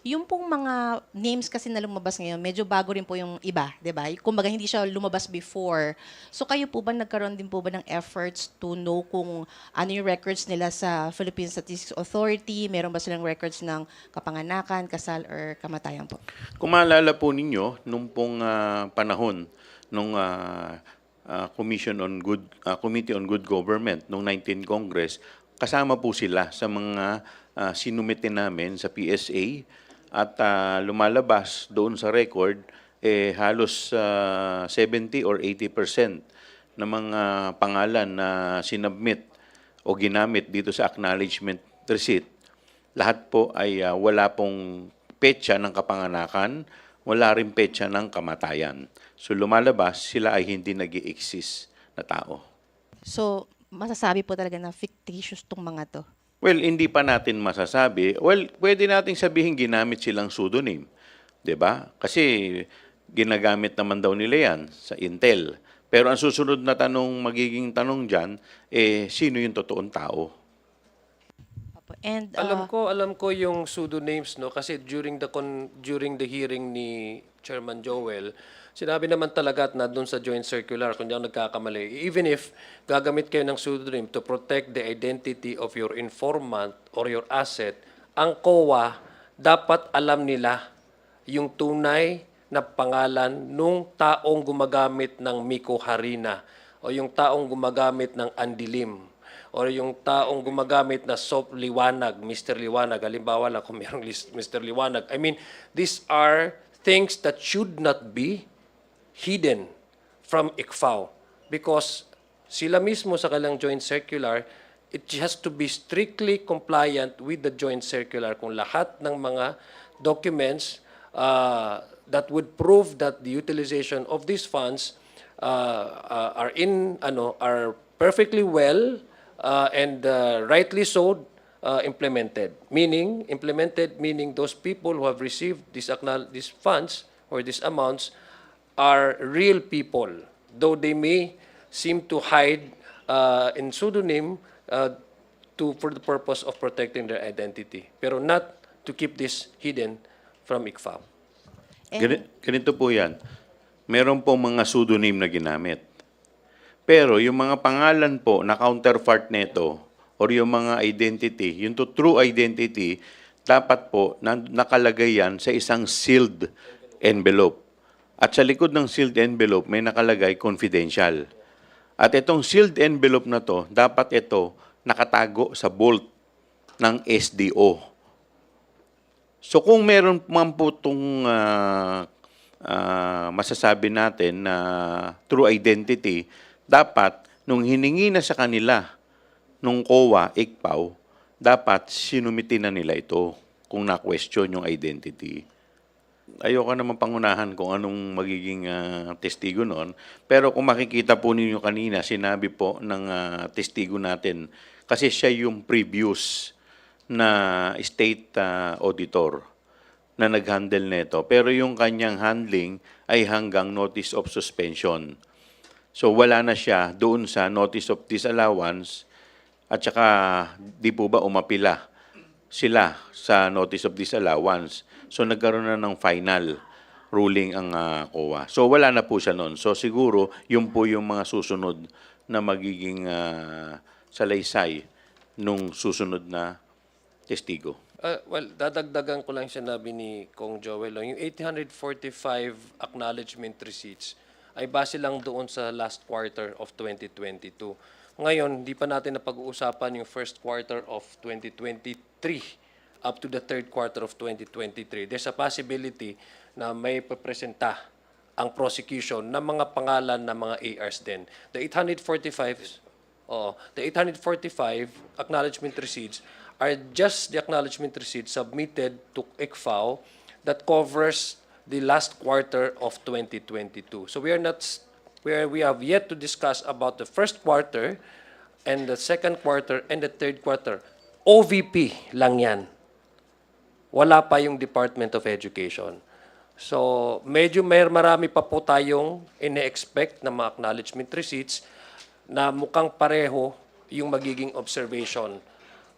Yung pong mga names kasi na lumabas ngayon, medyo bago rin po yung iba, 'di ba? Kumbaga hindi siya lumabas before. So kayo po ba nagkaroon din po ba ng efforts to know kung ano yung records nila sa Philippine Statistics Authority? Meron ba silang records ng kapanganakan, kasal, or kamatayan po? Kung maalala po ninyo, nung pong panahon nung Committee on Good Government nung 19 Congress, kasama po sila sa mga sinumite namin sa PSA at lumalabas doon sa record halos 70 or 80% ng mga pangalan na sinubmit o ginamit dito sa acknowledgement receipt, lahat po ay wala pong petsa ng kapanganakan, wala rin petsa ng kamatayan. So lumalabas, sila ay hindi nag-i-exist na tao. So masasabi po talaga na fictitious tong mga to. Well, hindi pa natin masasabi. Well, pwede nating sabihin ginamit silang pseudonym. 'Di ba? Kasi ginagamit naman daw nila yan sa Intel. Pero ang susunod na magiging tanong dyan, sino yung totoong tao? Opo. And Alam ko yung pseudonyms, no, kasi during the hearing ni Chairman Joel, sinabi naman talaga at na doon sa joint circular, kung di ako nagkakamali, even if gagamit kayo ng pseudonym to protect the identity of your informant or your asset, ang COA dapat alam nila yung tunay na pangalan nung taong gumagamit ng Miko Harina o yung taong gumagamit ng Andilim or yung taong gumagamit na Soap Liwanag, Mr. Liwanag, halimbawa lang kung mayroong Mr. Liwanag. I mean, these are things that should not be hidden from ICFAO because sila mismo sa kanilang joint circular, it has to be strictly compliant with the joint circular kung lahat ng mga documents that would prove that the utilization of these funds are perfectly well and rightly so implemented. Implemented meaning those people who have received these funds or these amounts are real people, though they may seem to hide in pseudonym for the purpose of protecting their identity, pero not to keep this hidden from ICFAO. Ganito po yan. Meron po mga pseudonym na ginamit. Pero yung mga pangalan po na counterpart nito or yung mga identity, yung true identity, dapat po nakalagay yan sa isang sealed envelope. At sa likod ng sealed envelope may nakalagay confidential. At itong sealed envelope na to, dapat ito nakatago sa vault ng SDO. So kung meron man po itong masasabi natin na true identity, dapat nung hiningi na sa kanila nung COA, ICPAO, dapat sinumiti na nila ito kung na-question yung identity. Ayoko naman pangunahan kung anong magiging testigo noon. Pero kung makikita po ninyo kanina, sinabi po ng testigo natin, kasi siya yung previous na state auditor na nag-handle nito. Pero yung kanyang handling ay hanggang notice of suspension. So wala na siya doon sa notice of disallowance at saka di po ba umapila sila sa notice of disallowance. So nagkaroon na ng final ruling ang COA. So wala na po siya noon. So siguro yun po yung mga susunod na magiging salaysay nung susunod na testigo. Well, dadagdagan ko lang sinabi ni Kong Joel. Yung 845 acknowledgement receipts ay base lang doon sa last quarter of 2022. Ngayon, hindi pa natin napag-uusapan yung first quarter of 2023 up to the third quarter of 2023. There's a possibility na may papresenta ang prosecution ng mga pangalan ng mga ARs din. The 845 acknowledgement receipts are just the acknowledgement receipts submitted to ICFAO that covers the last quarter of 2022. So we have yet to discuss about the first quarter and the second quarter and the third quarter. OVP lang yan. Wala pa yung Department of Education. So medyo marami pa po tayong ine-expect na mga acknowledgement receipts na mukhang pareho yung magiging observation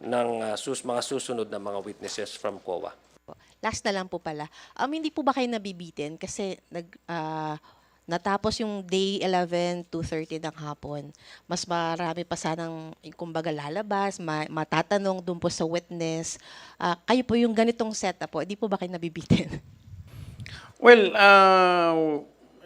ng mga susunod na mga witnesses from COA. last na lang po pala. Hindi po ba kayo nabibitin? Kasi natapos yung day 11, 2:30 ng hapon. Mas marami pa sanang, kumbaga, lalabas, matatanong doon po sa witness. Kayo po yung ganitong setup po, di po ba kayo nabibitin? Well,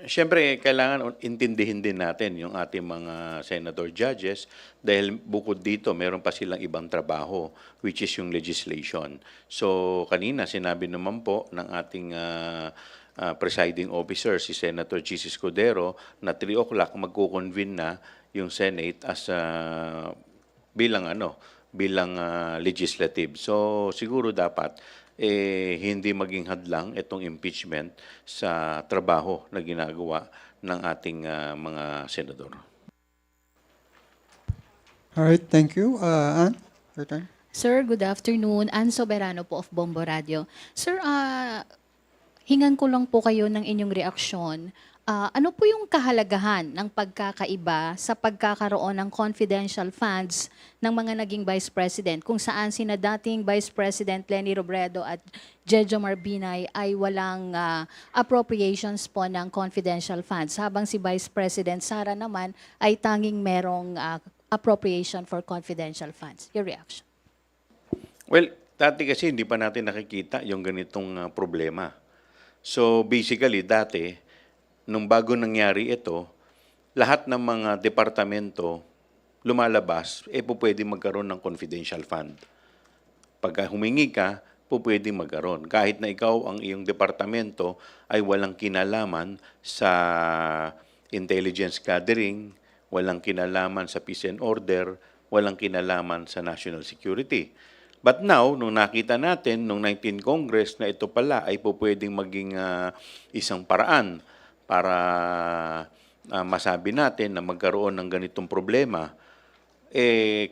siyempre kailangan intindihin din natin yung ating mga senator judges dahil bukod dito meron pa silang ibang trabaho which is yung legislation. So kanina sinabi naman po ng ating presiding officer si Senator Chis Escudero na 3 o'clock magko-convene na yung Senate as bilang legislative. So siguro dapat hindi maging hadlang itong impeachment sa trabaho na ginagawa ng ating mga senador. All right, thank you. Ann, your turn. Sir, good afternoon. Ann Soberano po of Bombo Radio. Sir, hingan ko lang po kayo ng inyong reaksyon. Ano po yung kahalagahan ng pagkakaiba sa pagkakaroon ng confidential funds ng mga naging Vice President kung saan sina dating Vice President Leni Robredo at Jejo Marbinay ay walang appropriations po ng confidential funds habang si Vice President Sara naman ay tanging merong appropriation for confidential funds. Your reaction? Well, dati kasi hindi pa natin nakikita yung ganitong problema. So basically dati, nung bago nangyari ito, lahat ng mga departamento lumalabas, pwede magkaroon ng confidential fund. Pagka humingi ka, pwede magkaroon. Kahit na ikaw ang iyong departamento ay walang kinalaman sa intelligence gathering, walang kinalaman sa peace and order, walang kinalaman sa national security. But now, nung nakita natin, nung 19 Congress na ito pala ay pwedeng maging isang paraan para masabi natin na magkaroon ng ganitong problema,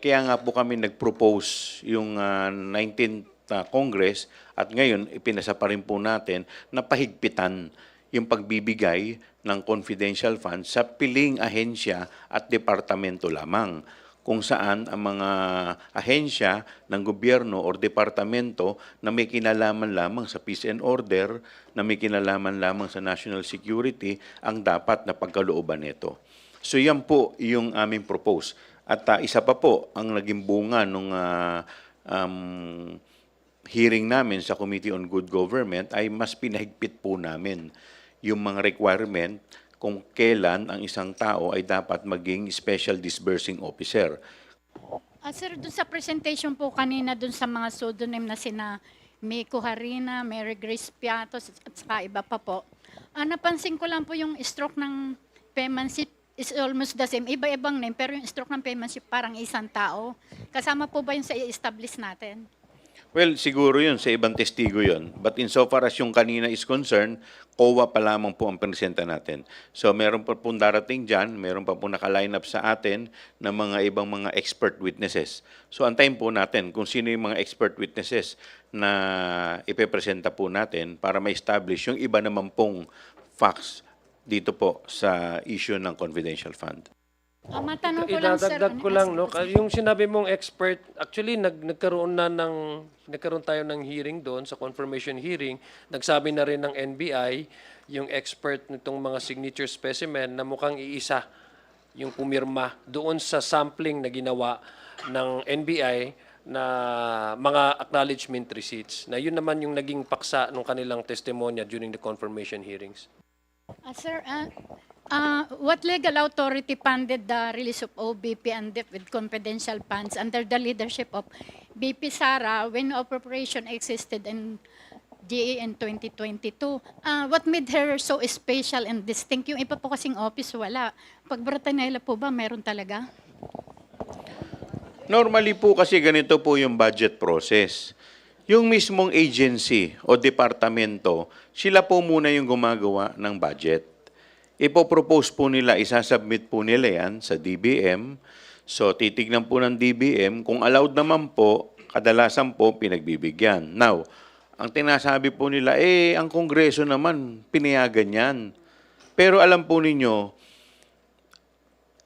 kaya nga po kami nag-propose yung 19th Congress at ngayon ipinasa pa rin po natin na pahigpitan yung pagbibigay ng confidential funds sa piling ahensya at departamento lamang, kung saan ang mga ahensya ng gobyerno o departamento na may kinalaman lamang sa peace and order, na may kinalaman lamang sa national security, ang dapat na pagkalooban nito. So yan po yung aming propose. At isa pa po, ang naging bunga nung hearing namin sa Committee on Good Government ay mas pinahigpit po namin yung mga requirement kung kailan ang isang tao ay dapat maging special disbursing officer. Sir, dun sa presentation po kanina dun sa mga pseudonym na sina Miko Harina, Mary Grace Piatos at saka iba pa po, napansin ko lang po yung stroke ng penmanship is almost the same. Iba-ibang name, pero yung stroke ng penmanship parang isang tao. Kasama po ba yung sa i-establish natin? Well, siguro yun, sa ibang testigo yun. But insofar as yung kanina is concerned, COA pa lamang po ang presenta natin. So meron pa pong darating dyan, meron pa po naka-line up sa atin ng mga ibang mga expert witnesses. So antayin po natin kung sino yung mga expert witnesses na ipepresenta po natin para ma-establish yung iba naman pong facts dito po sa issue ng confidential fund. Matanong ko lang, sir. Idadagdag ko lang, no? Yung sinabi mong expert, actually nagkaroon tayo ng hearing doon sa confirmation hearing. Nagsabi na rin ng NBI, yung expert nitong mga signature specimen na mukhang iisa yung pumirma doon sa sampling na ginawa ng NBI na mga acknowledgement receipts. Na yun naman yung naging paksa ng kanilang testimonya during the confirmation hearings. Sir, what legal authority funded the release of OBP and DEP with confidential funds under the leadership of BP Sara when appropriation existed in GA in 2022? What made her so special and distinct? Yung iba po kasing office, wala. Pag Bratanela po ba, meron talaga? Normally po kasi ganito po yung budget process. Yung mismong agency o departamento, sila po muna yung gumagawa ng budget. Ipopropose po nila, isasubmit po nila yan sa DBM. So titignan po ng DBM, kung allowed naman po, kadalasan po pinagbibigyan. Now, ang tinasabi po nila, ang Kongreso naman, pinayagan yan. Pero alam po ninyo,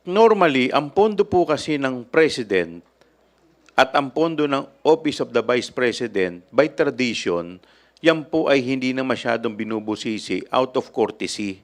normally, ang pondo po kasi ng President at ang pondo ng Office of the Vice President, by tradition, yan po ay hindi na masyadong binubusisi out of courtesy.